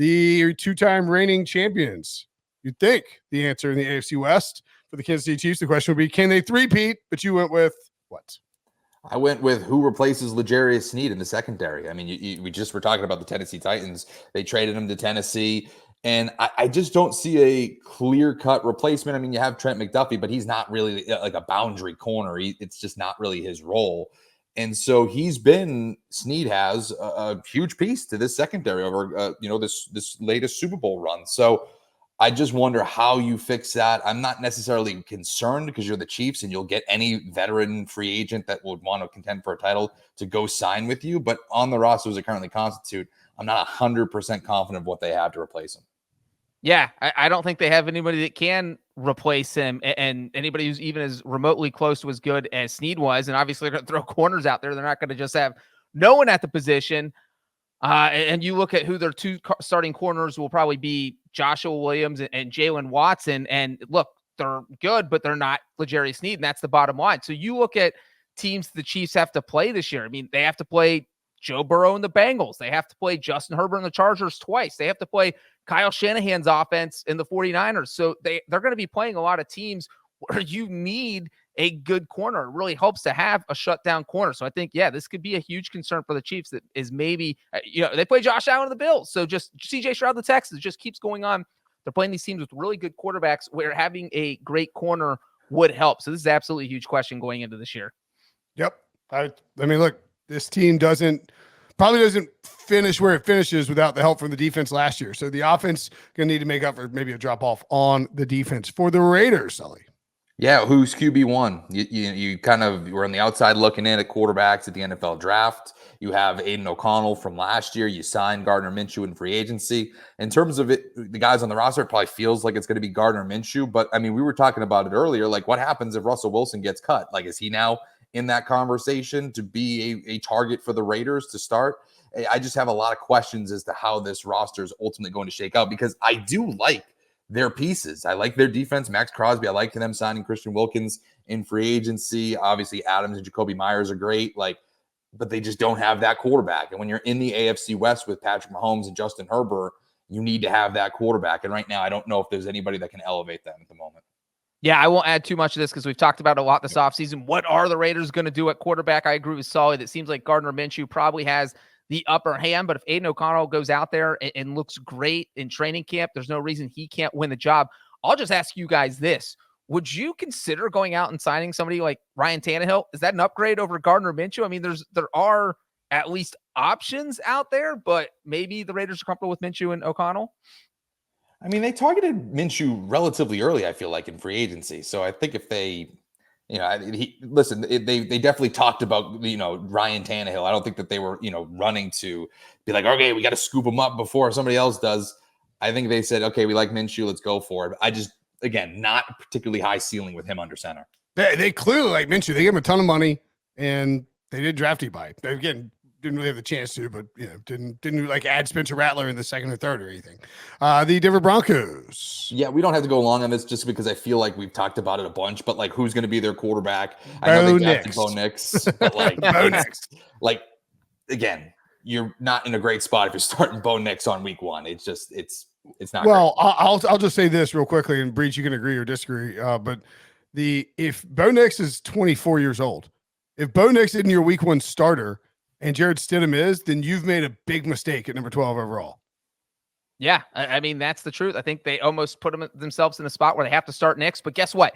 the two-time reigning champions. You'd think the answer in the AFC West for the Kansas City Chiefs, the question would be, can they three-peat? But you went with what? I went with who replaces L'Jarius Sneed in the secondary. I mean, we just were talking about the Tennessee Titans. They traded him to Tennessee, and I just don't see a clear-cut replacement. I mean, you have Trent McDuffie, but he's not really like a boundary corner. It's just not really his role. And so Sneed has a huge piece to this secondary over, this latest Super Bowl run. So I just wonder how you fix that. I'm not necessarily concerned because you're the Chiefs and you'll get any veteran free agent that would want to contend for a title to go sign with you. But on the roster as it currently constitute, I'm not 100% confident of what they have to replace him. Yeah, I don't think they have anybody that can replace him, and anybody who's even as remotely close to as good as Sneed was. And obviously, they're going to throw corners out there. They're not going to just have no one at the position. And you look at who their two starting corners will probably be: Joshua Williams and Jalen Watson. And look, they're good, but they're not L'Jarius Sneed, and that's the bottom line. So you look at teams the Chiefs have to play this year. I mean, they have to play Joe Burrow and the Bengals. They have to play Justin Herbert and the Chargers twice. They have to play Kyle Shanahan's offense in the 49ers. So they're going to be playing a lot of teams where you need a good corner. It really helps to have a shutdown corner. So I think, this could be a huge concern for the Chiefs. That is maybe, they play Josh Allen and the Bills. So just CJ Stroud, the Texans, just keeps going on. They're playing these teams with really good quarterbacks where having a great corner would help. So this is absolutely a huge question going into this year. Yep. I mean, look, this team probably doesn't finish where it finishes without the help from the defense last year. So the offense going to need to make up for maybe a drop off on the defense for the Raiders, Sully. Yeah, who's QB1? You kind of were on the outside looking in at quarterbacks at the NFL draft. You have Aiden O'Connell from last year. You signed Gardner Minshew in free agency. In terms of it, the guys on the roster, it probably feels like it's going to be Gardner Minshew. But, I mean, we were talking about it earlier. Like, what happens if Russell Wilson gets cut? Like, is he now in that conversation to be a target for the Raiders to start? I just have a lot of questions as to how this roster is ultimately going to shake out, because I do like their pieces. I like their defense. Max Crosby, I like them signing Christian Wilkins in free agency. Obviously, Adams and Jacoby Myers are great, but they just don't have that quarterback. And when you're in the AFC West with Patrick Mahomes and Justin Herbert, you need to have that quarterback. And right now, I don't know if there's anybody that can elevate them at the moment. Yeah, I won't add too much of this because we've talked about it a lot this offseason. What are the Raiders going to do at quarterback? I agree with Sully. It seems like Gardner Minshew probably has the upper hand, but if Aiden O'Connell goes out there and looks great in training camp, there's no reason he can't win the job. I'll just ask you guys this. Would you consider going out and signing somebody like Ryan Tannehill? Is that an upgrade over Gardner Minshew? I mean, there are at least options out there, but maybe the Raiders are comfortable with Minshew and O'Connell. I mean, they targeted Minshew relatively early, I feel like, in free agency. So I think if they, they definitely talked about, Ryan Tannehill. I don't think that they were, running to be like, okay, we got to scoop him up before somebody else does. I think they said, okay, we like Minshew, let's go for it. I just, again, not particularly high ceiling with him under center. They clearly like Minshew. They gave him a ton of money, and they did draft him by. They, again, didn't really have the chance to, but didn't like add Spencer Rattler in the second or third or anything. The Denver Broncos. Yeah, we don't have to go long on this just because I feel like we've talked about it a bunch. But who's going to be their quarterback? I know they drafted Bo Nix, but Bo Nix. Again, you're not in a great spot if you're starting Bo Nix on week one. It's just it's not. Well, I'll just say this real quickly, and Breach, you can agree or disagree. But if Bo Nix is 24 years old, if Bo Nix isn't your week one starter, and Jared Stidham is, then you've made a big mistake at number 12 overall. Yeah, I mean, that's the truth. I think they almost put themselves in a spot where they have to start Nix. But guess what?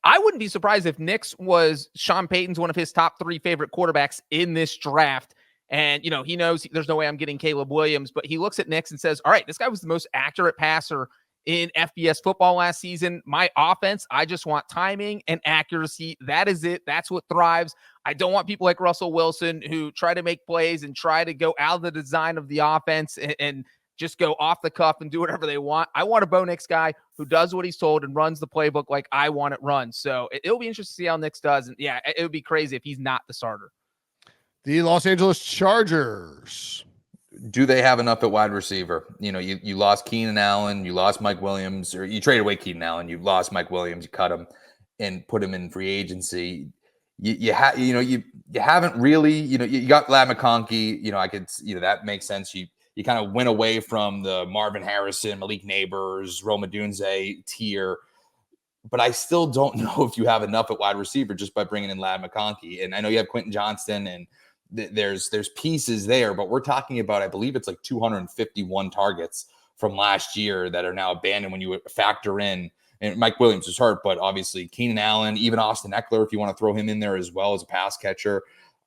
I wouldn't be surprised if Nix was Sean Payton's one of his top 3 favorite quarterbacks in this draft. And, he knows there's no way I'm getting Caleb Williams, but he looks at Nix and says, all right, this guy was the most accurate passer in FBS football last season. My offense, I just want timing and accuracy. That is it. That's what thrives. I don't want people like Russell Wilson who try to make plays and try to go out of the design of the offense and just go off the cuff and do whatever they want. I want a Bo Nix guy who does what he's told and runs the playbook like I want it run. So it'll be interesting to see how Nix does. And yeah, it would be crazy if he's not the starter. The Los Angeles Chargers. Do they have enough at wide receiver? You lost Keenan Allen, you lost Mike Williams, or you traded away Keenan Allen, you lost Mike Williams, you cut him and put him in free agency. You haven't really, you got Lad McConkey, I could, that makes sense. You You kind of went away from the Marvin Harrison, Malik Neighbors, Rome Odunze tier. But I still don't know if you have enough at wide receiver just by bringing in Ladd McConkey. And I know you have Quentin Johnston, and there's pieces there, but we're talking about, I believe it's like 251 targets from last year that are now abandoned when you factor in, and Mike Williams is hurt, but obviously Keenan Allen, even Austin Eckler, if you want to throw him in there as well as a pass catcher.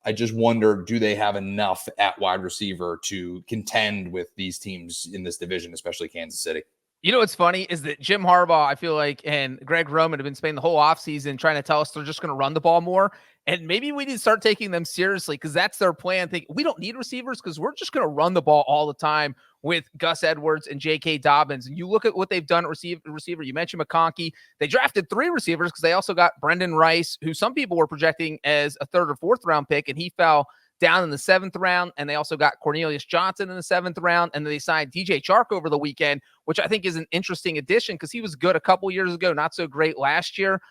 I just wonder, do they have enough at wide receiver to contend with these teams in this division, especially Kansas City? You know what's funny is that Jim Harbaugh, I feel like, and Greg Roman have been spending the whole offseason trying to tell us they're just going to run the ball more. And maybe we need to start taking them seriously because that's their plan. We don't need receivers because we're just going to run the ball all the time with Gus Edwards and J.K. Dobbins. And you look at what they've done at receiver. You mentioned McConkey. They drafted 3 receivers because they also got Brendan Rice, who some people were projecting as a 3rd or 4th round pick, and he fell down in the 7th round. And they also got Cornelius Johnson in the 7th round. And then they signed DJ Chark over the weekend, which I think is an interesting addition because he was good a couple years ago, not so great last year.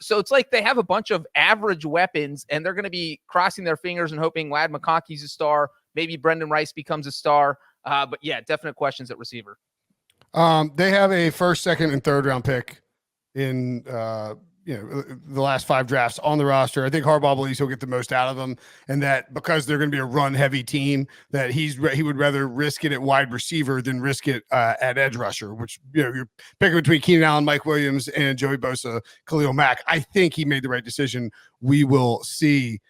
So it's like they have a bunch of average weapons, and they're going to be crossing their fingers and hoping Ladd McConkey's a star. Maybe Brendan Rice becomes a star. But yeah, definite questions at receiver. They have a 1st, 2nd, and 3rd round pick in the last 5 drafts on the roster. I think Harbaugh believes he'll get the most out of them, and that because they're going to be a run-heavy team, that he would rather risk it at wide receiver than risk it at edge rusher. Which you're picking between Keenan Allen, Mike Williams, and Joey Bosa, Khalil Mack. I think he made the right decision. We will see.